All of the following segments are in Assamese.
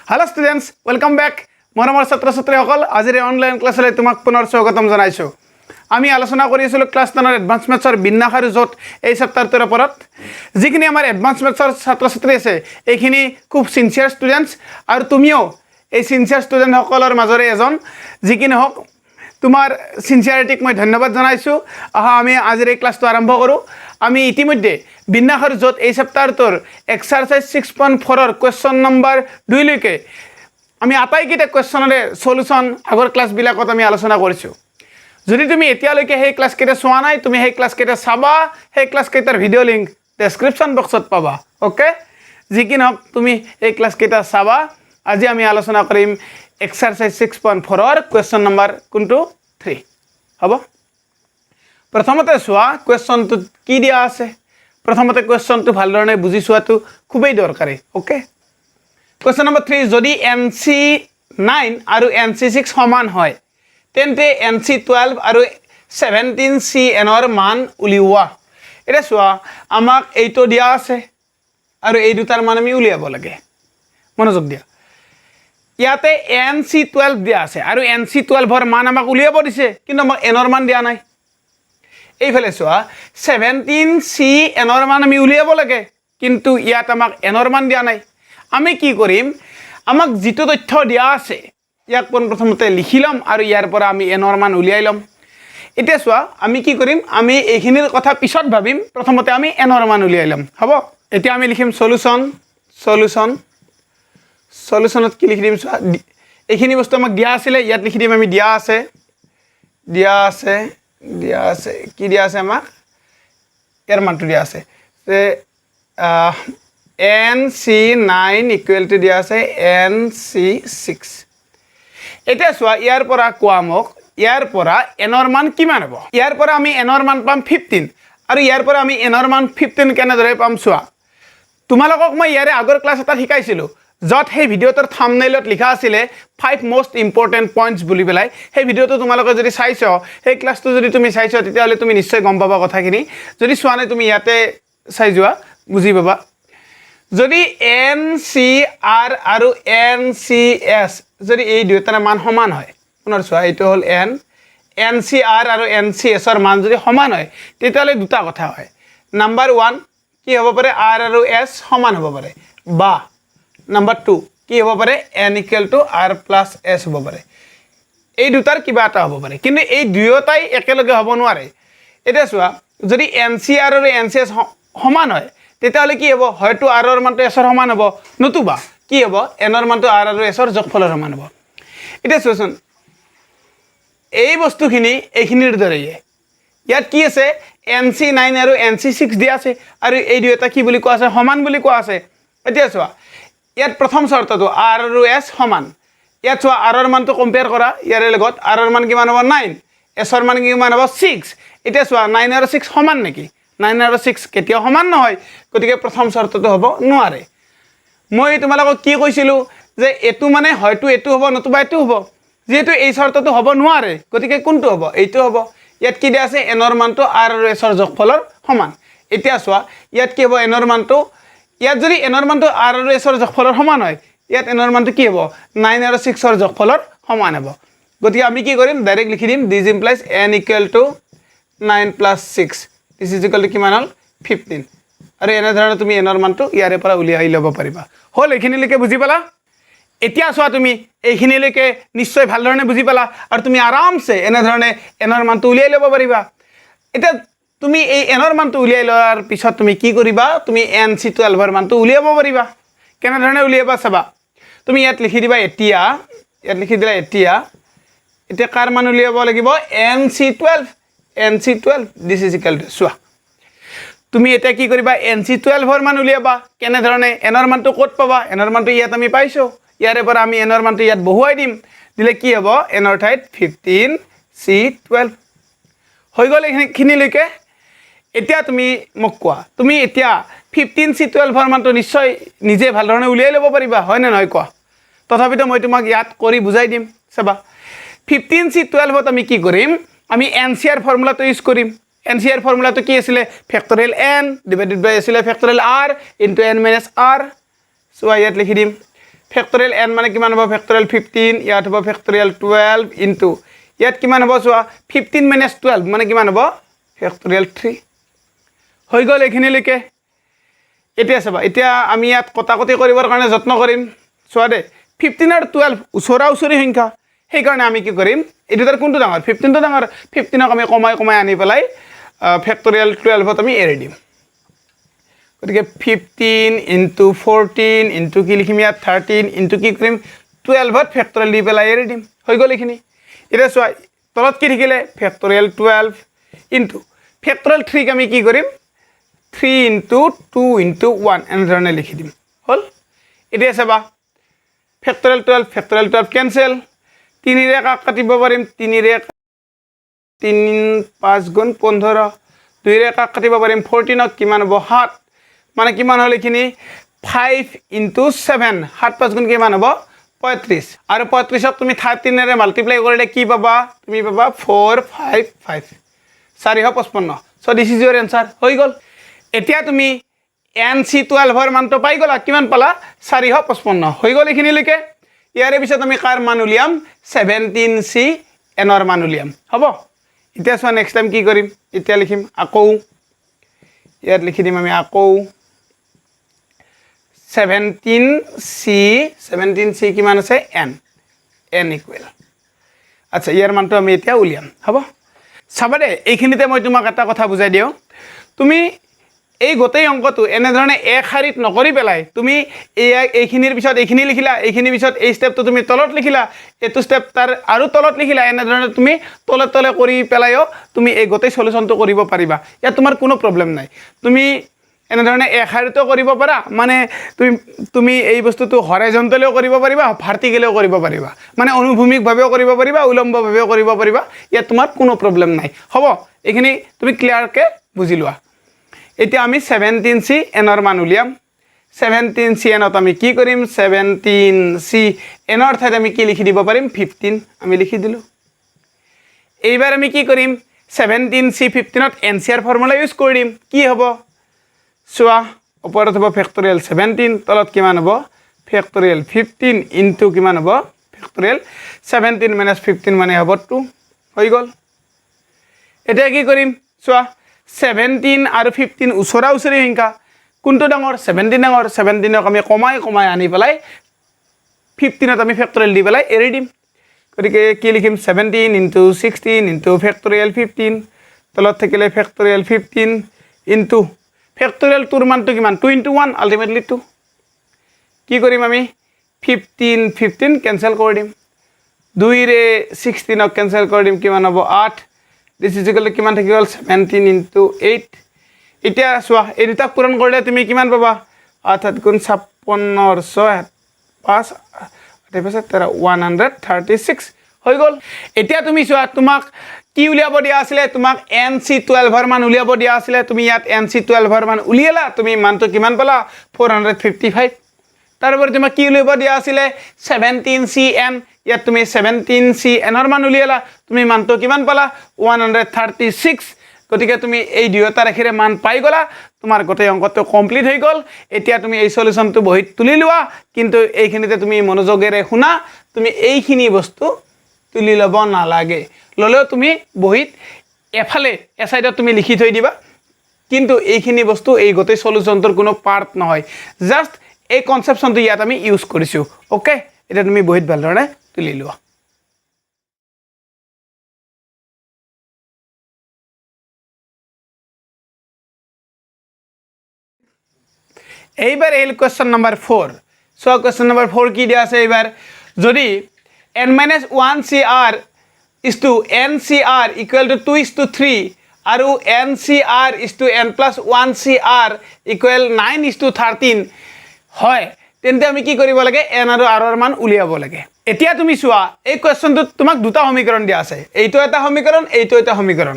Hello students, welcome back. মৰমৰ ছাত্ৰ-ছাত্ৰীসকল আজিৰ অনলাইন ক্লাছলৈ তোমাক পুনৰ স্বাগতম জনাইছো। আমি আলোচনা কৰি আছিলো ক্লাছ 10 ৰ এডভান্স মেথছৰ বিন্যাস আৰু জোট এই চেপ্টাৰটোৰ ওপৰত। যিখিনি আমাৰ এডভান্স মেথছৰ ছাত্ৰ-ছাত্ৰী আছে এইখিনি খুব সিনসিয়াৰ ষ্টুডেন্টস আৰু তুমিও এই সিনসিয়াৰ ষ্টুডেন্ট সকলৰ মাজৰে এজন যিকিনে হওক তোমাৰ সিনসিয়াৰিটিক মই ধন্যবাদ জনাইছো। আহা আমি আজিৰ এই ক্লাছটো আৰম্ভ কৰো। আমি ইতিমধ্যে বিন্যাস আৰু জোট এই চেপ্টাৰটোৰ এক্সাৰসাইজ 6.4 ৰ কোৱেশ্চন নম্বৰ 2 লৈকে আমি আটাইকেইটা কোৱেশ্চনৰে সলিউশন আগৰ ক্লাছবিলাকত আমি আলোচনা কৰিছো। যদি তুমি এতিয়ালৈকে সেই ক্লাছ কেইটা চোৱা নাই তুমি সেই ক্লাছ কেইটা চাবা, সেই ক্লাছ কেইটাৰ ভিডিও লিংক ডেসক্ৰিপচন বক্সত পাবা। ওকে, যিকি নহওক তুমি এই ক্লাছ কেইটা চাবা। আজি আমি আলোচনা কৰিম এক্সাৰসাইজ 6.4 ৰ কোৱেশ্চন নম্বৰ কোনটো 3 হ'ব। প্ৰথমতে চোৱা কোৱেশ্চনটো কি দিয়া আছে। প্ৰথমতে কোৱেশ্চনটো ভালদৰে বুজি চোৱাটো খুবেই দৰকাৰী। ওকে, কোৱেশ্চন নম্বৰ 3 যদি NC9 আৰু NC6 সমান হয় তেন্তে NC12 আৰু 17CN ৰ মান উলিওৱা। এটা চোৱা আমাক এইটো দিয়া আছে আৰু এই দুটাৰ মান আমি উলিয়াব লাগে। মনোযোগ দিয়া, ইয়াতে NC12 দিয়া আছে আৰু NC12 ৰ মান আমাক উলিয়াব দিছে কিন্তু আমাক n ৰ মান দিয়া নাই। এইফালে চোৱা 17CN ৰ মান আমি উলিয়াব লাগে কিন্তু ইয়াত আমাক n ৰ মান দিয়া নাই। আমি কি কৰিম, আমাক যেটো তথ্য দিয়া আছে ইয়াক প্ৰথমতে লিখি লম আৰু ইয়াৰ পৰা আমি n ৰ মান উলিয়াই লম। এতিয়া চোৱা আমি কি কৰিম, আমি এইখিনিৰ কথা পিছত ভাবিম, প্ৰথমতে আমি n ৰ মান উলিয়াই লম। হ'ব, এতিয়া আমি লিখিম সলিউশনত কি লিখি দিম চোৱা এইখিনি বস্তু আমাক দিয়া আছিল, ইয়াত লিখি দিম আমি দিয়া আছে কি দিয়া আছে আমাক ইয়াৰ মানটো দিয়া আছে NC9 ইকুৱেল টু দিয়া আছে NC6। এতিয়া চোৱা ইয়াৰ পৰা কোৱা মোক ইয়াৰ পৰা n ৰ মান কিমান হ'ব। ইয়াৰ পৰা আমি n ৰ মান পাম 15 আৰু ইয়াৰ পৰা আমি n ৰ মান 15 কেনেদৰে পাম চোৱা। তোমালোকক মই ইয়াৰে আগৰ ক্লাছ এটা শিকাইছিলো যত সেই ভিডিওটোৰ থাম্বনেইলত লিখা আছিল 5 মোস্ট ইম্পৰ্টেন্ট পইণ্টস বুলি পেলাই। সেই ভিডিওটো তোমালোকে যদি চাইছো, সেই ক্লাছটো যদি তুমি চাইছো তেতিয়াহলে তুমি নিশ্চয় গম পাবা কথাখিনি। যদি চোৱা নাই তুমি ইয়াতে চাই যোৱা, বুজি পাবা। যদি NCR আৰু NCS যদি এই দুটাৰ মান সমান হয়, পুনৰ চোৱা এইটো হ'ল NCR আৰু NCS ৰ মান যদি সমান হয় তেতিয়াহলে দুটা কথা হয়। নাম্বাৰ 1 কি হ'ব পাৰে, R আৰু S সমান হ'ব পাৰে, বা নাম্বাৰ 2 কি হ'ব পাৰে, N equal to R plus S হ'ব পাৰে। এই দুটাৰ কিবা এটা হ'ব পাৰে কিন্তু এই দুয়োটাই একেলগে হ'ব নোৱাৰে। এতিয়া চোৱা যদি NCR আৰু NCS সমান হয় তেতিয়াহলে কি হ'ব, হয়তো R ৰ মানটো S ৰ সমান হ'ব, নতুবা কি হ'ব N ৰ মানটো R আৰু S ৰ যোগফলৰ সমান হ'ব। এতিয়া চোৱাচোন এই বস্তুখিনি এইখিনিৰ দৰে ইয়াত কি আছে NC9 আৰু NC6 দিয়া আছে আৰু এই দুয়োটা কি বুলি কোৱা আছে, সমান বুলি কোৱা আছে। এতিয়া চোৱা ইয়াত প্ৰথম চৰ্তটো R আৰু S সমান। ইয়াত চোৱা R ৰ মানটো কম্পেয়াৰ কৰা ইয়াৰে লগত, R ৰ মান কিমান হ'ব 9, S ৰ মান কিমান হ'ব 6। এতিয়া চোৱা 9 আৰু 6 সমান নেকি, 9 আৰু 6 কেতিয়াও সমান নহয়, গতিকে প্ৰথম চৰ্তটো হ'ব নোৱাৰে। মই তোমালোকক কি কৈছিলো যে এটো মানে হয়তো এটো হ'ব নতুবা এটো হ'ব। যেহেতু এই চৰ্তটো হ'ব নোৱাৰে গতিকে কোনটো হ'ব, এইটো হ'ব। ইয়াত কি দিয়া আছে n ৰ মানটো R আৰু S ৰ যোগফলৰ সমান। এতিয়া চোৱা ইয়াত কি হ'ব n ৰ মানটো, ইয়াত যদি n ৰ মানটো R আৰু S ৰ যোগফলৰ সমান হয় ইয়াত n ৰ মানটো কি হ'ব 9 আৰু 6 ৰ যোগফলৰ সমান হ'ব। গতিকে আমি কি কৰিম, ডাইৰেক্ট লিখি দিম this implies n equal to 9 plus 6 this is equal to কিমান হ'ল 15। আৰু এনে ধৰণে তুমি n ৰ মানটো ইয়াৰে পৰা উলিয়াই ল'ব পাৰিবা। হ'ল এইখিনিলৈকে বুজি পালা। এতিয়া চোৱা তুমি এইখিনিলৈকে নিশ্চয় ভালধৰণে বুজি পালা আৰু তুমি আৰামছে এনে ধৰণে n ৰ মানটো উলিয়াই ল'ব পাৰিবা। এতিয়া তুমি এই n ৰ মানটো উলিয়াই লোৱাৰ পিছত তুমি কি কৰিবা, তুমি NC12 ৰ মানটো উলিয়াব পাৰিবা। কেনে ধৰণে উলিয়াবা চাবা, তুমি ইয়াত লিখি দিবা এতিয়া কাৰ মান উলিয়াব লাগিব NC12 this is equal to চোৱা তুমি এটা কি কৰিবা NC12 ৰ মান উলিয়াবা। কেনে ধৰণে, n ৰ মানটো ক'ত পাবা, n ৰ মানটো ইয়াত আমি পাইছো, ইয়াৰে পৰা আমি n ৰ মানটো ইয়াত বহুৱাই দিম, দিলে কি হ'ব n ৰ ঠাইত 15C12 হৈ গ'ল এইখিনিলৈকে। এতিয়া তুমি মোক কোৱা, তুমি এতিয়া 15C12 ৰ মানটো নিশ্চয় নিজে ভালধৰণে উলিয়াই ল'ব পাৰিবা, হয় নে নহয় কোৱা। তথাপিতো মই তোমাক ইয়াত কৰি বুজাই দিম চাবা। 15C12 ত আমি কি কৰিম, আমি NCR ফৰ্মুলাটো ইউজ কৰিম। NCR ফৰ্মুলাটো কি আছিলে, ফেক্টৰিয়েল n ডিভাইডেড বাই আছিলে factorial r into n minus r। So ইয়াত লিখি দিম ফেক্টৰিয়েল n মানে কিমান হ'ব ফেক্টৰিয়েল 15 ইয়াত হ'ব ফেক্টৰিয়েল 12 ইনটু ইয়াত কিমান হ'ব চোৱা 15 - 12 মানে কিমান হ'ব ফেক্টৰিয়েল 3 হৈ গ'ল এইখিনিলৈকে এতিয়া চাবা এতিয়া আমি ইয়াত কটাকটি কৰিবৰ কাৰণে যত্ন কৰিম চোৱা দে 15 আৰু 12 ওচৰা ওচৰি সংখ্যা সেইকাৰণে আমি কি কৰিম এই দুটাৰ কোনটো ডাঙৰ 15 টো ডাঙৰ 15ক আমি কমাই আনি পেলাই ফেক্টৰিয়েল 12ত আমি এৰি দিম গতিকে 15 ইনটু 14 ইনটু কি লিখিম ইয়াত 13 ইনটু কি কৰিম 12ত ফেক্টৰিয়েল দি পেলাই এৰি দিম হৈ গ'ল এইখিনি এতিয়া চোৱা তলত কি থাকিলে ফেক্টৰিয়েল 12 ইনটু ফেক্টৰিয়েল 3 ক আমি কি কৰিম 3 ইনটু 2 ইনটু 1 এনেধৰণে লিখি দিম হ'ল এতিয়া চাবা ফেক্টৰিয়েল 12 কেনসেল 3 ৰে কাটিব পাৰিম 3 ৰে 3 5 গুণ 15 2 ৰে কাটিব পাৰিম 14ক কিমান হ'ব 7 মানে কিমান হ'ল এইখিনি 5 ইনটু 7 7 5 গুণ কিমান হ'ব 35 আৰু 35ক তুমি 13 ৰে মাল্টিপ্লাই কৰিলে কি পাবা তুমি পাবা 455 455 so this is your answer হৈ গ'ল এতিয়া তুমি NC12 ৰ মানটো পাই গলা কিমান পালা 455 হৈ গ'ল এইখিনিলৈকে ইয়াৰে পিছত আমি কাৰ মান উলিয়াম 17C n ৰ মান উলিয়াম হ'ব এতিয়া চোৱা নেক্সট টাইম কি কৰিম এতিয়া লিখিম আকৌ ইয়াত লিখি দিম আমি আকৌ 17C কিমান আছে n ইকুৱেল আচ্ছা ইয়াৰ মানটো আমি এতিয়া উলিয়াম হ'ব চাবা দে এইখিনিতে মই তোমাক এটা কথা বুজাই দিও তুমি এই গোটেই অংকটো এনে ধৰণে এক শাৰীত নকৰি পেলাই তুমি এইখিনিৰ পিছত এইখিনি লিখিলা এইখিনিৰ পিছত এই স্টেপটো তুমি তলত লিখিলা এটো স্টেপ তাৰ আৰু তলত লিখিলা এনে ধৰণে তুমি তলে তলে কৰি পেলাইও তুমি এই গোটেই সলিউশনটো কৰিব পাৰিবা ইয়া তোমাৰ কোনো প্ৰবলেম নাই তুমি এনে ধৰণে এক শাৰীতো কৰিব পাৰা মানে তুমি এই বস্তুটো হৰাইজন্টালিও কৰিব পাৰিবা ভাৰ্টিকেলিও কৰিব পাৰিবা মানে অনুভূমিক ভাৱেও কৰিব পাৰিবা উলম্ব ভাৱেও কৰিব পাৰিবা ইয়া তোমাৰ কোনো প্ৰবলেম নাই হ'ব এইখিনি তুমি ক্লিয়াৰকে বুজি লোৱা এতিয়া আমি 17C n ৰ মান উলিয়াম 17C n ত আমি কি কৰিম 17C n ৰ ঠাইত আমি কি লিখি দিব পাৰিম 15 আমি লিখি দিলো এইবাৰ আমি কি কৰিম 17C 15 ত NCR ফৰ্মুলা ইউজ কৰিম কি হ'ব চোৱা ওপৰত হ'ব ফেক্টৰিয়েল 17 তলত কিমান হ'ব ফেক্টৰিয়েল 15 ইনটু কিমান হ'ব ফেক্টৰিয়েল 17 - 15 মানে হ'ব 2 হৈ গ'ল এতিয়া কি কৰিম চোৱা 17 আৰু 15 ওচৰা ওচৰি সংখ্যা কোনটো ডাঙৰ 17 ডাঙৰ 17ক আমি কমাই আনি পেলাই 15ত আমি ফেক্টৰিয়েল দি পেলাই এৰি দিম গতিকে কি লিখিম 17 ইনটু 16 ইনটু ফেক্টৰিয়েল 15 তলত থাকিলে ফেক্টৰিয়েল 15 ইনটু ফেক্টৰিয়েল 2 ৰ মানটো কিমান 2 ইনটু 1 আলটিমেটলি 2 কি কৰিম আমি 15 কেনসেল কৰি দিম 2 ৰে 16ক কেনসেল কৰি দিম কিমান হ'ব 8 This is equal to কিমান থাকি গল 17 into 8 এতিয়া চোৱা এই দুটা পূৰণ কৰিলে তুমি কিমান পাবা 8 গুণ 56 6 5 136 হৈ গল এতিয়া তুমি চোৱা তোমাক কি উলিয়াব দিয়া আছিল তোমাক NC12 ৰ মান উলিয়াব দিয়া আছিল তুমি ইয়াত NC12 ৰ মান উলিয়ালা তুমি মানটো কিমান পালা 455 তাৰপৰে তোমাক কি উলিয়াব দিয়া আছিল 17CN ইয়াত তুমি 17CN ৰ মান উলিয়ালা তুমি মানটো কিমান পালা 136 গতিকে তুমি এই দুয়োটা ৰাখিৰে মান পাই গলা তোমাৰ গোটেই অংকটো কমপ্লিট হৈ গল এতিয়া তুমি এই সলিউশনটো বহিত তুলি লোৱা কিন্তু এইখিনিতে তুমি মনোযোগেৰে শুনা তুমি এইখিনি বস্তু তুলি লব নালাগে ললেও তুমি বহিত এফালে এসাইডত তুমি লিখি থৈ দিবা কিন্তু এইখিনি বস্তু এই গোটেই সলিউশনটোৰ কোনো পাৰ্ট নহয় জাস্ট এই কনসেপশনটো ইয়াত আমি ইউজ কৰিছো ওকে এটা তুমি বহিত ভাল ধৰণে তুলি লোৱা এইবাৰ এই question number 4 so question number 4 কি দিয়া আছে এইবাৰ যদি n-1cr is to ncr equal to 2:3 আৰু ncr is to n+1cr equal 9:13 হয় তেন্তে আমি কি কৰিব লাগে n আৰু r ৰ মান উলিয়াব লাগে এতিয়া তুমি চোৱা এই কোৱেশ্চনটোত তোমাক দুটা সমীকৰণ দিয়া আছে এইটো এটা সমীকৰণ এইটো এটা সমীকৰণ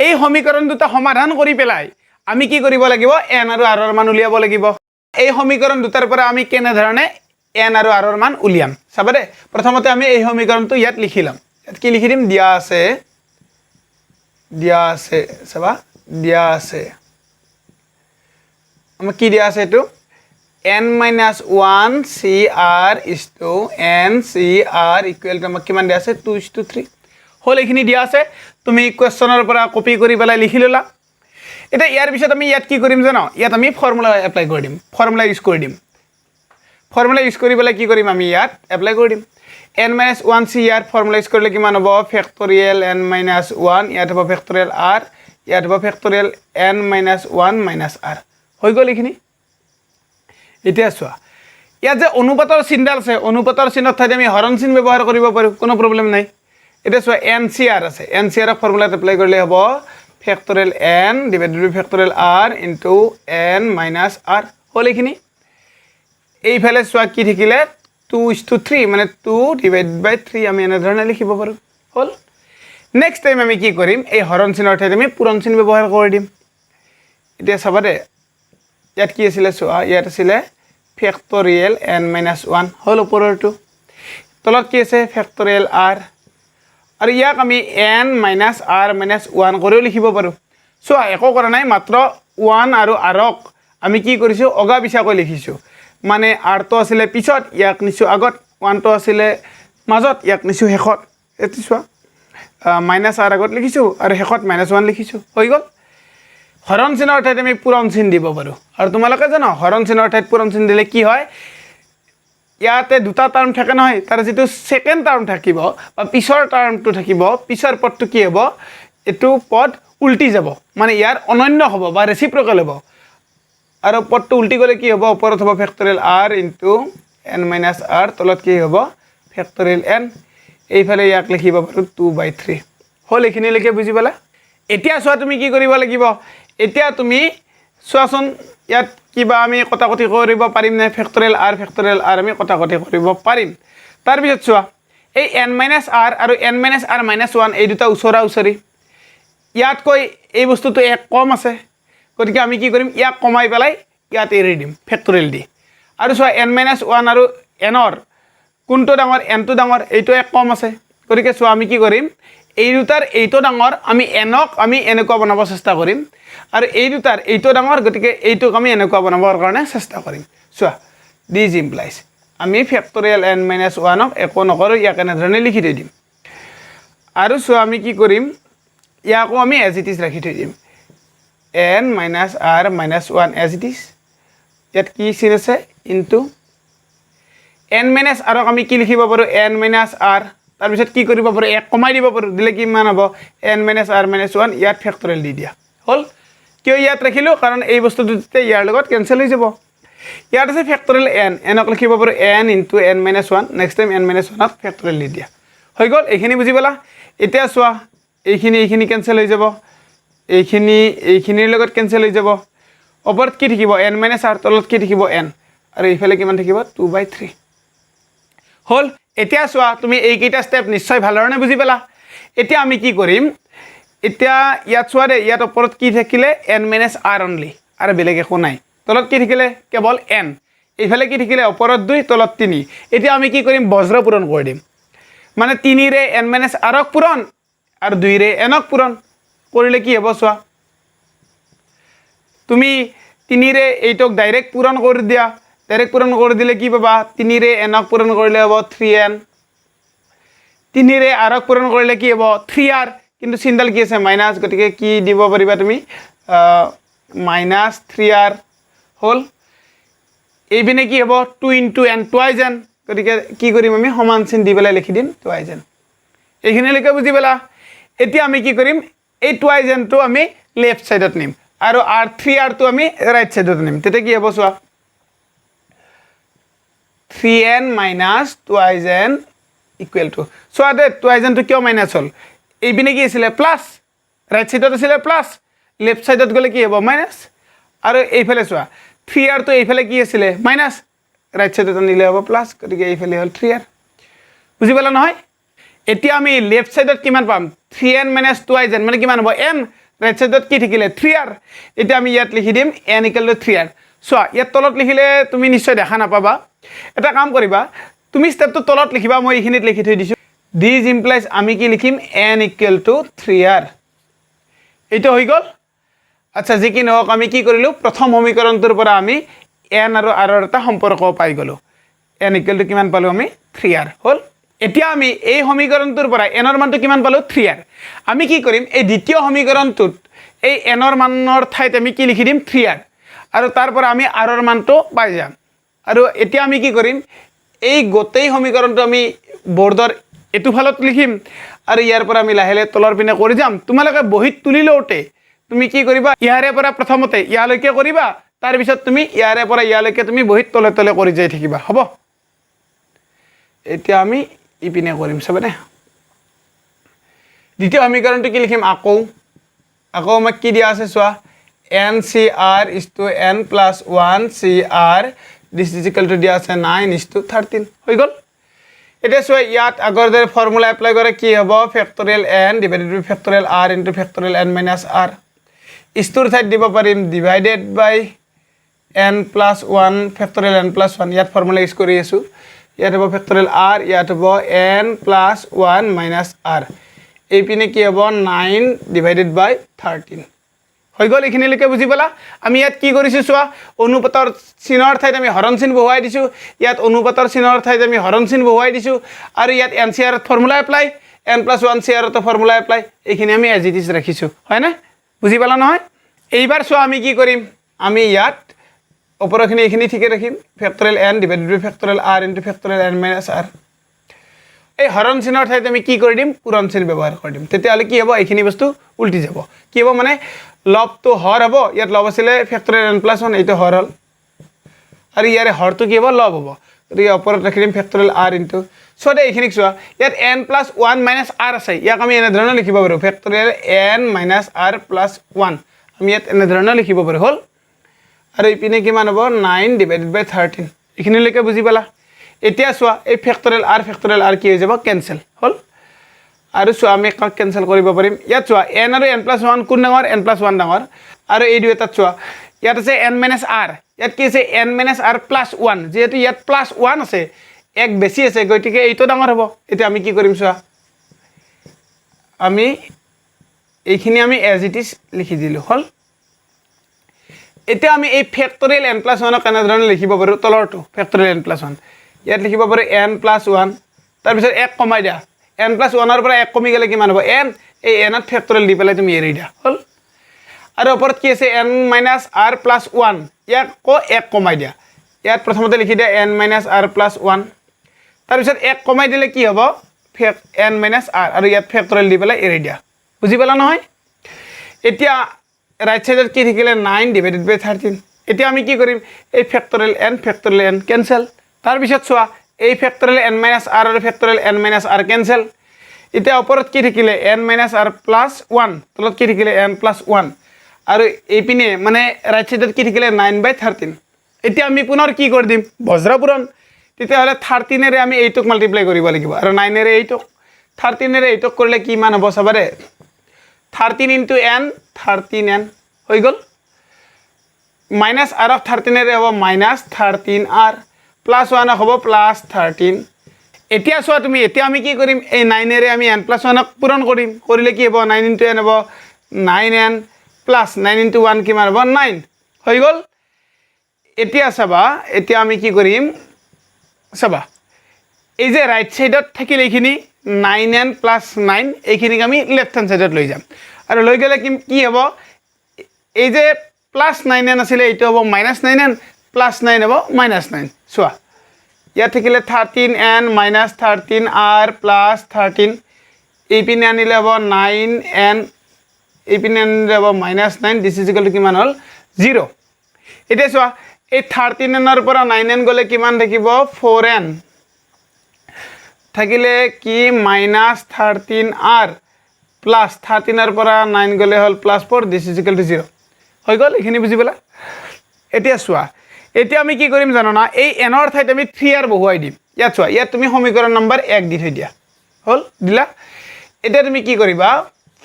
এই সমীকৰণ দুটা সমাধান কৰি পেলাই আমি কি কৰিব লাগিব n আৰু r ৰ মান উলিয়াব লাগিব এই সমীকৰণ দুটাৰ পৰা আমি কেনে ধৰণে n আৰু r ৰ মান উলিয়াম চাবা দে প্ৰথমতে আমি এই সমীকৰণটো ইয়াত লিখিলাম ইয়াত কি লিখি দিম দিয়া আছে চাবা দিয়া আছে আমাক কি দিয়া আছে এটো n minus 1 CR is to n CR equal to আমাক কিমান দিয়া আছে 2:3 হল এইখিনি দিয়া আছে তুমি কোৱেশ্চনৰ পৰা কপি কৰি পেলাই লিখি ললা এটা ইয়াৰ পিছত আমি ইয়াত কি কৰিম জানো ইয়াত আমি ফৰ্মুলা এপ্লাই কৰি দিম ফৰ্মুলা ইউজ কৰি দিম ফৰ্মুলা ইউজ কৰি পেলাই কি কৰিম আমি ইয়াত এপ্লাই কৰি দিম n minus 1 CR formula use কৰিলে কিমান হ'ব ফেক্টৰিয়েল n minus 1 ইয়াত হ'ব ফেক্টৰিয়েল r ইয়াত হ'ব factorial n minus 1 minus r হৈ গ'ল এইখিনি এতিয়া চোৱা ইয়াত যে অনুপাতৰ চিহ্ন আছে অনুপাতৰ চিহ্নৰ ঠাইত আমি হৰণ চিহ্ন ব্যৱহাৰ কৰিব পাৰো কোনো প্ৰবলেম নাই এটা চোৱা NCR আছে NCR ফৰ্মুলাত এপ্লাই কৰিলে হ'ব factorial n divided by factorial r into n minus r হল এইখিনি এইফালে চোৱা কি থাকিলে 2:3 মানে 2 ডিভাইডেড বাই 3 আমি এনে ধৰণে লিখিব পাৰো হল নেক্সট টাইম আমি কি কৰিম এই হৰণ চিহ্নৰ ঠাইত আমি পূৰণ চিহ্ন ব্যৱহাৰ কৰি দিম এতিয়া চাবা দে ইয়াত কি আছিল চোৱা ইয়াত আছিল ফেক্টৰিয়েল n minus 1 হল ওপৰৰটো তলত কি আছে ফেক্টৰিয়েল r আৰু ইয়াক আমি n minus r minus 1 কৰিও লিখিব পাৰো চোৱা একো কৰা নাই মাত্ৰ 1 আৰু r ক আমি কি কৰিছো অগা বিছাকৈ লিখিছো মানে r তো আছিল পিছত ইয়াক নিছো আগত 1 তো আছিল মাজত ইয়াক নিছো শেষত এতি চোৱা মাইনাস r আগত লিখিছো আৰু শেষত -1 লিখিছো হৈ গল হৰণ চিহ্নৰ ঠাইত আমি পূৰণ চিহ্ন দিব পাৰো আৰু তোমালোকে জানো হৰণ চিহ্নৰ ঠাইত পূৰণ চিহ্ন দিলে কি হয় ইয়াতে দুটা টাৰ্ম থাকে নহয় তাৰ যেটো সেকেন্ড টাৰ্ম থাকিব বা পিছৰ টাৰ্মটো থাকিব পিছৰ পদটো কি হ'ব এটো পদ উল্টি যাব মানে ইয়াৰ অনন্য হ'ব বা ৰেচিপ্ৰকেল হ'ব আৰু পদটো উল্টি গলে কি হ'ব ওপৰত হ'ব factorial r into n minus r তলত কি হ'ব ফেক্টৰিয়েল n এইফালে ইয়াক লিখিব পাৰো 2/3 হল এইখিনি লেকে বুজি পালা এতিয়া চোৱা তুমি কি কৰিব লাগিব এতিয়া তুমি চোৱাচোন ইয়াত কিবা আমি কটাকটি কৰিব পাৰিম না ফেক্টৰিয়েল r আমি কটাকটি কৰিব পাৰিম তাৰ পিছত চোৱা এই n minus r আৰু n minus r minus 1 এই দুটা উছৰা উছৰি ইয়াত কৈ এই বস্তুটো এক কম আছে গতিকে আমি কি কৰিম ইয়াক কমাই পেলাই ইয়াত এৰি দিম ফেক্টৰিয়েল দি আৰু চোৱা n minus 1 আৰু n ৰ কোনটো ডাঙৰ n টো ডাঙৰ এইটো এক কম আছে গতিকে চোৱা আমি কি কৰিম এই দুটাৰ এইটো ডাঙৰ আমি n ক আমি এনেকুৱা বনাব চেষ্টা কৰিম আৰু এই দুটাৰ এইটো ডাঙৰ গতিকে এইটোক আমি এনেকুৱা বনাবৰ কাৰণে চেষ্টা কৰিম চোৱা দিস ইমপ্লাইজ আমি ফেক্টৰিয়েল n minus 1 ক একো নকৰো ইয়াক এনে ধৰণে লিখি থৈ দিম আৰু চোৱা আমি কি কৰিম ইয়াকো আমি এজ ইট ইজ ৰাখি থৈ দিম n minus r minus 1 as it is ইয়াত কি চিন আছে ইনটু n minus r ক আমি কি লিখিব পাৰো n minus r তাৰ পিছত কি কৰিব পাৰো এক কমাই দিব পাৰো দিলে কি মান হ'ব n minus r minus 1 ইয়াত ফেক্টৰিয়েল দি দিয়া হল কিয় ইয়াত ৰাখিলো কাৰণ এই বস্তুটো ইয়াৰ লগত কেনসেল হৈ যাব ইয়াত আছে ফেক্টৰিয়েল n ক লিখিব পাৰো n into n minus 1 next time n minus 1 ক ফেক্টৰিয়েল দি দিয়া হৈ গল এইখিনি বুজি পালা এতিয়া চোৱা এইখিনি কেনসেল হৈ যাব এইখিনিৰ লগত কেনসেল হৈ যাব ওপৰত কি থাকিব n minus r তলত কি থাকিব n আৰু ইফালে কিমান থাকিব 2/3 হল এতিয়া চোৱা তুমি এই কেইটা স্টেপ নিশ্চয় ভালৰণে বুজি পালা এতিয়া আমি কি কৰিম এতিয়া ইয়াত চোৱা দে ইয়াত ওপৰত কি থাকিলে n minus r only আৰু বেলেগ একো নাই তলত কি থাকিলে কেৱল n ইফালে কি থাকিলে ওপৰত 2 তলত 3 এতিয়া আমি কি কৰিম বজ্ৰ পূৰণ কৰি দিম মানে 3 ৰে n minus r ক পূৰণ আৰু 2 ৰে n ক পূৰণ কৰিলে কি হ'ব চোৱা তুমি 3 ৰে এইটোক ডাইৰেক্ট পূৰণ কৰি দিয়া ডাইৰেক্ট পূৰণ কৰি দিলে কি পাবা 3 ৰে n ক পূৰণ কৰিলে হ'ব 3n 3 ৰে r ক পূৰণ কৰিলে কি হ'ব 3r কিন্তু চিহ্নডাল কি আছে মাইনাস গতিকে কি দিব পাৰিবা তুমি -3r হল এইবিনে কি হ'ব 2 * n twice n গতিকে কি কৰিম আমি সমান চিহ্ন দি পেলাই লিখি দিম twice n এইখিনি লেকে বুজি পেলা এতিয়া আমি কি কৰিম এই twice n টো আমি লেফট সাইডত নিম আৰু r3r টো আমি ৰাইট সাইডত নিম তেতে কি হ'ব চোৱা 3n minus twice n equal to চোৱা দে twice n টো কিয় মাইনাস হল এইবিনে কি আছিল প্লাস রাইট সাইডত আছিল প্লাস লেফট সাইডত গলে কি হ'ব মাইনাস আৰু এইফালে চোৱা 3r তো এইফালে কি আছিল মাইনাস রাইট সাইডত নিলে হ'ব প্লাস গতিকে এইফালে হল 3r বুজি পালা নহয় এতিয়া আমি লেফট সাইডত কিমান পাম 3n minus twice n মানে কিমান হ'ব n রাইট সাইডত কি থাকিলে 3r এতিয়া আমি ইয়াত লিখি দিম n = 3r চোৱা ইয়াত তলত লিখিলে তুমি নিশ্চয় দেখা নাপাবা এটা কাম কৰিবা তুমি স্টেপটো তলত লিখিবা মই এইখিনিত লিখি থৈ দিছো দিস ইমপ্লাইজ আমি কি লিখিম n = 3r এইটো হৈ গল আচ্ছা যি কি নহওক আমি কি কৰিলো প্ৰথম সমীকৰণটোৰ পৰা আমি এন আৰু আৰৰ এটা সম্পৰ্ক পাই গ'লোঁ এন ইকুৱেল টু কিমান পালোঁ আমি 3r হ'ল এতিয়া আমি এই সমীকৰণটোৰ পৰা এনৰ মানটো কিমান পালোঁ 3r আমি কি কৰিম এই দ্বিতীয় সমীকৰণটোত এই এনৰ মানৰ ঠাইত আমি কি লিখি দিম 3r আৰু তাৰ পৰা আমি আৰৰ মানটো পাই যাম আৰু এতিয়া আমি কি কৰিম এই গোটেই সমীকৰণটো আমি বৰ্ডৰ এটো ফালত লিখিম আৰু ইয়াৰ পৰা আমি লাহে লাহে তলৰ পিনে কৰি যাম তোমালোকে বহিত তুলি লওঁতে তুমি কি কৰিবা ইয়াৰে পৰা প্ৰথমতে ইয়ালৈকে কৰিবা তাৰ পিছত তুমি ইয়াৰে পৰা ইয়ালৈকে তুমি বহিত তলে তলে কৰি যাই থাকিবা হ'ব এতিয়া আমি ইপিনে কৰিম সবনে দ্বিতীয় সমীকৰণটো কি লিখিম আকৌ আমাক কি দিয়া আছে চোৱা ncr is to n plus 1 cr this is equal to দিয়া আছে 9 is to 13 হৈ গ'ল এটা সো ইয়াত আগৰ দৰে ফৰ্মুলা এপ্লাই কৰে কি হ'ব factorial n divided by factorial r into factorial n minus r ইস্তুৰ ঠাইত দিব পাৰিম divided by n plus 1 factorial n plus 1 ইয়াত ফৰ্মুলা ইউজ কৰি আছো ইয়াত হ'ব ফেক্টৰিয়েল r ইয়াত হ'ব n plus 1 মাইনাস r এই পিনে কি হ'ব 9 ডিভাইডেড বাই 13 হৈ গ'ল এখিনিলৈকে বুজি পালা আমি ইয়াত কি কৰিছো চোৱা অনুপাতৰ চিনৰ ঠাইত আমি হৰণ চিন বহুৱাই দিছো ইয়াত অনুপাতৰ চিনৰ ঠাইত আমি হৰণ চিন বহুৱাই দিছো আৰু ইয়াত NCR formula apply n + 1 CR ত ফৰ্মুলা এপ্লাই এইখিনি আমি এজ ইট ইজ ৰাখিছো হয় না বুজি পালা নহয় এইবাৰ চোৱা আমি কি কৰিম আমি ইয়াত ওপৰখিনি এইখিনি ঠিকে ৰাখিম factorial n divided by factorial r into factorial n - r এই হৰণ চিনৰ ঠাইত আমি কি কৰি দিম পূৰণ চিন ব্যৱহাৰ কৰি দিম তেতিয়াহলে কি হ'ব এইখিনি বস্তু উল্টি যাব কি হ'ব মানে লব তো হৰ হ'ব ইয়াত লব আছিলে ফেক্টৰিয়েল n + 1 এইটো হৰ হল আৰু ইয়াৰে হৰটো কি হ'ব লব হ'ব গতিকে ওপৰত ৰাখি দিম factorial r into so they এইখিনি চোৱা ইয়াত n + 1 - r আছে ইয়াক আমি এনে ধৰণে লিখিব পাৰো ফেক্টৰিয়েল n - r + 1 আমি ইয়াত এনে ধৰণে লিখিব পাৰো হল আৰু ইপিনে কিমান হ'ব 9 ডিভাইডেড বাই 13 এইখিনিলৈকে বুজি পালা এতিয়া চোৱা এই ফেক্টৰিয়েল r কি হৈ যাব কেনসেল হল আৰু চোৱা আমি কেনসেল কৰিব পাৰিম ইয়াত চোৱা n আৰু n + 1 কোন ডাঙৰ n + 1 ডাঙৰ আৰু এই দুটা চোৱা ইয়াত আছে n - r ইয়াত কি আছে n - r + 1 যেহেতু ইয়াত +1 আছে এক বেছি আছে গতিকে এইটো ডাঙৰ হ'ব এতিয়া আমি কি কৰিম চোৱা আমি এইখিনি আমি এজ ইট ইজ লিখি দিলো হল এতিয়া আমি এই ফেক্টৰিয়েল n + 1 কেনে ধৰণে লিখিব পাৰো তলৰটো ফেক্টৰিয়েল n + 1 ইয়াত লিখিব পাৰো n + 1 তাৰ পিছত 1 কমাই দিয়া n + 1 ৰ পৰা 1 কমি গলে কিমান হ'ব n এই n ত ফেক্টৰিয়েল দি পেলাই তুমি এৰি দিয়া হল আৰু ওপৰত কি আছে n - r + 1 ইয়াক কো 1 কমাই দিয়া ইয়াত প্ৰথমতে লিখি দিয়া n - r + 1 তাৰ পিছত 1 কমাই দিলে কি হ'ব n - r আৰু ইয়াত ফেক্টৰিয়েল দি পেলাই এৰি দিয়া বুজি পালা নহয় এতিয়া রাইট সাইডত কি থাকিলে 9 ডিভাইডেড বাই 13 এতিয়া আমি কি কৰিম এই ফেক্টৰিয়েল n ক্যান্সেল তাৰ পিছত চোৱা এই ফেক্টৰিয়েল n - r আৰু ফেক্টৰিয়েল n - r ক্যান্সেল এতিয়া ওপৰত কি থাকিলে n - r + 1 তলত কি থাকিলে n + 1 আৰু এই পিনে মানে ৰাইট সাইডত কি থাকিলে 9/13 এতিয়া আমি পুনৰ কি কৰি দিম বজ্ৰপুৰণ তেতিয়াহলে 13 এৰে আমি এইটোক মাল্টিপ্লাই কৰিব লাগিব আৰু 9 এৰে এইটোক 13 এৰে এইটোক কৰিলে কি মান হ'ব সবৰে 13 * n 13n হৈ গল মাইনাস r অফ 13 এৰে হ'ব -13r প্লাস 1 হ'ব +13 এতিয়া চোৱা তুমি এতিয়া আমি কি কৰিম এই 9 এৰে আমি n + 1 ক পূৰণ কৰিম কৰিলে কি হ'ব 9 * n হ'ব 9n প্লাস 9 * 1 কিমান হ'ব 9 হৈ গল এতিয়া চাবা এতিয়া আমি কি কৰিম চাবা এই যে রাইট সাইডত থাকিলে এইখিনি 9n + 9 এইখিনিক আমি লেফট হ্যান্ড সাইডত লৈ যাম আৰু লৈ গলে কি হ'ব এই যে +9n আছিল এইটো হ'ব -9n +9 হ'ব -9 চোৱা ইয়াত থাকিলে 13n - 13r + 13 এই পিনে আনিলে হ'ব 9n এই পিনে আনিলে হ'ব -9 দিস ইজ ইকুৱেল টু কিমান হ'ল 0 এতিয়া চোৱা এই 13n ৰ পৰা 9n গলে কিমান থাকিব 4n থাকিলে কি -13r প্লাস 13 ৰ পৰা 9 গলে হল +4 দিস ইজ ইকুৱেল টু 0 হৈ গল এখিনি বুজি পালা এতিয়া চোৱা এতিয়া আমি কি কৰিম জানো না এই n ৰ ঠাইত আমি 3r বহুৱাই দিম ইয়াত চোৱা ইয়াত তুমি সমীকৰণ নম্বৰ 1 দি থৈ দিয়া হল দিলা এতিয়া তুমি কি কৰিবা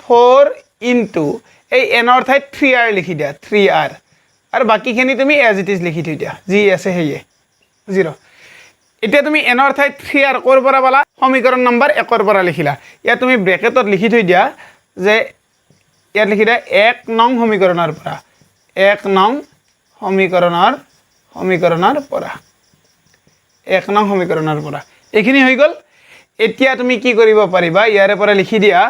4 ইনটু এই n ৰ ঠাইত 3r লিখি দিয়া 3r আৰু বাকিখিনি তুমি এজ ইট ইজ লিখি থৈ দিয়া যি আছে হেয়ে 0 এতিয়া তুমি n ৰ ঠাইত 3r কৰ পৰা পালা সমীকৰণ নম্বৰ 1 ৰ পৰা লিখিলা ইয়া তুমি ব্ৰেকেটত লিখি থৈ দিয়া যে ইয়াত লিখি দিয়া 1 নং সমীকৰণৰ পৰা 1 নং সমীকৰণৰ সমীকৰণৰ পৰা 1 নং সমীকৰণৰ পৰা এইখিনি হৈ গ'ল এতিয়া তুমি কি কৰিব পাৰিবা ইয়াৰে পৰা লিখি দিয়া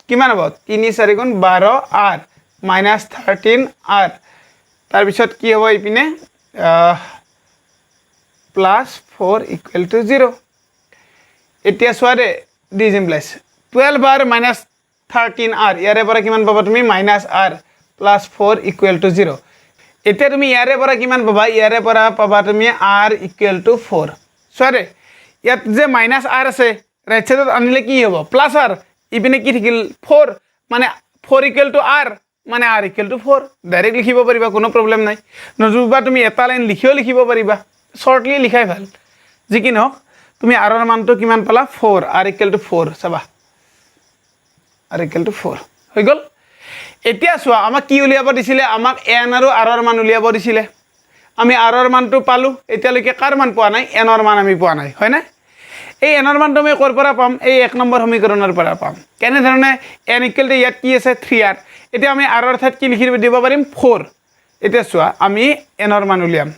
কিমান হ'ব 3 4 গুণ 12 r minus 13 r তাৰ পিছত কি হ'ব ইপিনে plus 4 equal to 0 এতিয়া সোৱাৰে this implies 12 r minus 13 r ইয়াৰে পৰা কিমান পাবা তুমি minus r plus 4 equal to 0 এতিয়া তুমি ইয়াৰে পৰা কিমান পাবা ইয়াৰে পৰা পাবা তুমি r equal to 4 সোৱাৰে ইয়াত যে মাইনাস r আছে ৰাইট সাইডত আনিলে কি হ'ব প্লাস r ইপিনে কি থাকিল 4 মানে 4 equal to r মানে r equal to 4 ডাইৰেক্ট লিখিব পাৰিবা কোনো প্ৰবলেম নাই নতুবা তুমি এটা লাইন লিখিব পাৰিবা শৰ্টলি লিখাই ভাল যি কি নহওক তুমি r ৰ মানটো কিমান পালা 4 r equal to 4 চাবা r equal to 4 হৈ গল এতিয়া চোৱা আমাক কি উলিয়াব দিছিলে আমাক n আৰু r ৰ মান উলিয়াব দিছিলে আমি r ৰ মানটো পালো এতিয়ালৈকে কাৰ মান পোৱা নাই n ৰ মান আমি পোৱা নাই হয় না এই n ৰ মানটো আমি কৰ পৰা পাম এই 1 নম্বৰ সমীকৰণৰ পৰা পাম কেনে ধৰণে n ইকুৱেল টু ইয়াত কি আছে 3r এতিয়া আমি r ৰ ঠাইত কি লিখি দিব পাৰিম 4 এতিয়া চোৱা আমি n ৰ মান উলিয়াম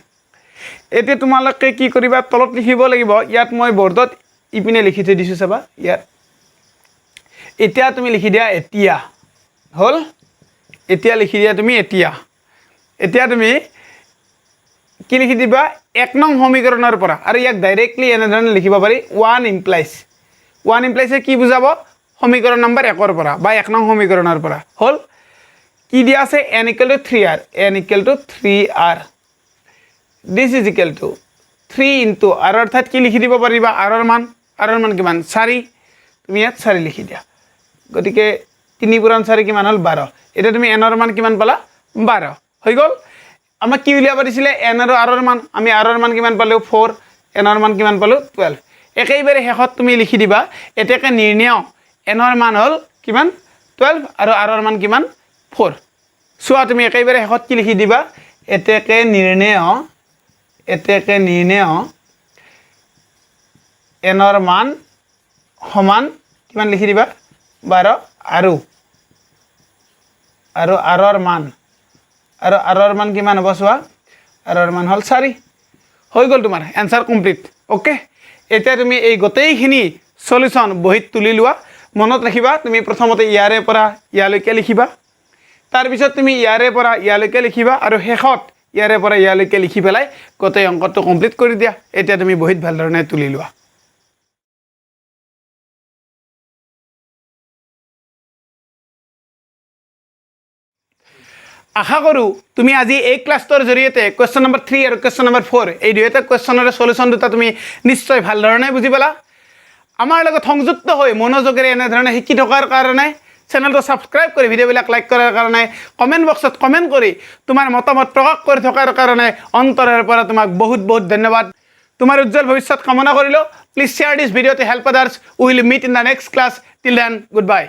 এতিয়া তোমালোকে কি কৰিবা তলত লিখিব লাগিব ইয়াত মই বৰ্ডত ইপিনে লিখি থৈ দিছো চাবা ইয়াত এতিয়া তুমি লিখি দিয়া এতিয়া হল এতিয়া লিখি দিয়া তুমি এতিয়া তুমি কি লিখি দিবা 1 নং সমীকৰণৰ পৰা আৰু ইয়াক ডাইৰেক্টলি এনে ধৰণে লিখিব পাৰি 1 ইমপ্লাইজ কি বুজাব সমীকৰণ নম্বৰ 1 ৰ পৰা বা 1 নং সমীকৰণৰ পৰা হল কি দিয়া আছে n equal to 3r n equal to 3r this is equal to 3 into r অৰ্থাৎ কি লিখি দিব পাৰিবা r ৰ মান কিমান 4 তুমি ইয়াত 4 লিখি দিয়া গতিকে 3 পুৰণ 4 কিমান হল 12 এটা তুমি n ৰ মান কিমান পালা 12 হৈ গল আমাক কি উলিয়াব দিছিলে n আৰু r ৰ মান আমি r ৰ মান কিমান পালো 4 n ৰ মান কিমান পালো 12 একেইবাৰে হেখত তুমি লিখি দিবা এতেকে নিৰ্ণয় n ৰ মান হল কিমান 12 আৰু r ৰ মান কিমান 4 সোৱা তুমি একেইবাৰে হেখত কি লিখি দিবা এতেকে নিৰ্ণয় n ৰ মান সমান কিমান লিখি দিবা 12 আৰু r ৰ মান আৰু r ৰ মান কিমান হ'ব সোৱা r ৰ মান হল 4 হৈ গল তোমাৰ आंसर কমপ্লিট ওকে এতিয়া তুমি এই গোটেইখিনি সলিউশন বহিত তুলি লোৱা মনত ৰাখিবা তুমি প্ৰথমতে ইয়াৰে পৰা ইয়ালৈকে লিখিবা তাৰ পিছত তুমি ইয়াৰে পৰা ইয়ালৈকে লিখিবা আৰু শেষত ইয়াৰে পৰা ইয়ালৈকে লিখি পেলাই গোটেই অংকটো কমপ্লিট কৰি দিয়া এতিয়া তুমি বহিত ভাল ধৰণে তুলি লোৱা আশা কৰো তুমি আজি এই ক্লাছৰ জৰিয়তে কোৱেশ্চন নম্বৰ 3 আৰু কোৱেশ্চন নম্বৰ 4 এই দুইটা কোৱেশ্চনৰ সলিউশন দুটা তুমি নিশ্চয় ভাল ধৰণে বুজি পালা আমাৰ লগত সংযুক্ত হৈ মনোযোগেৰে এনে ধৰণে শিকি থকাৰ কাৰণে চেনেলটো সাবস্ক্ৰাইব কৰি ভিডিঅ'বিলাক লাইক কৰাৰ কাৰণে কমেন্ট বক্সত কমেন্ট কৰি তোমাৰ মতামত প্ৰকাশ কৰি থকাৰ কাৰণে অন্তৰৰ পৰা তোমাক বহুত বহুত ধন্যবাদ তোমাৰ উজ্জ্বল ভৱিষ্যত কামনা কৰিলো please share this video to help others we will meet in the next class till then good by